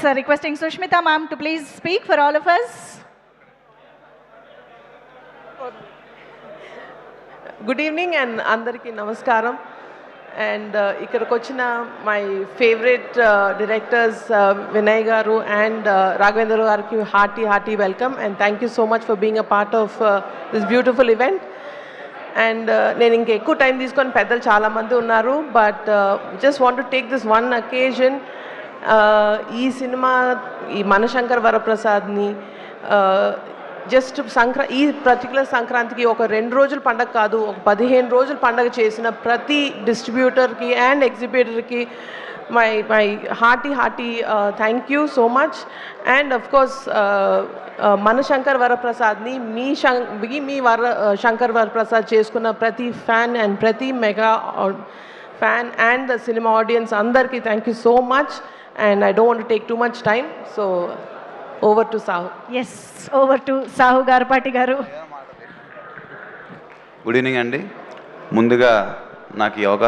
requesting Sushmita ma'am to please speak for all of us. Good evening and andariki namaskaram. And ikkadiki vachina my favorite directors Vinay garu and Raghavendra gariki hearty welcome and thank you so much for being a part of this beautiful event. And నేను ఇంకా ఎక్కువ time తీసుకొని పెద్దలు చాలామంది ఉన్నారు but just want to take this one అకేజన్. ఈ cinema ఈ Manashankar వరప్రసాద్ని just ఈ పర్టికులర్ సంక్రాంతికి ఒక 2 రోజుల పండగ కాదు, ఒక 15 రోజుల పండగ చేసిన ప్రతి డిస్ట్రిబ్యూటర్కి అండ్ ఎగ్జిబిటర్కి my hearty thank you so much. And of course మనశంకర్ వరప్రసాద్ని మీ శంకర్ వరప్రసాద్ చేసుకున్న ప్రతి ఫ్యాన్ అండ్ ప్రతి mega fan and the cinema audience అందరికీ thank you so much. And I don't want to take too much time, so over to Sahu. Yes, over to Sahu Garapati garu. Good evening అండి. ముందుగా నాకు ఈ అవకాశం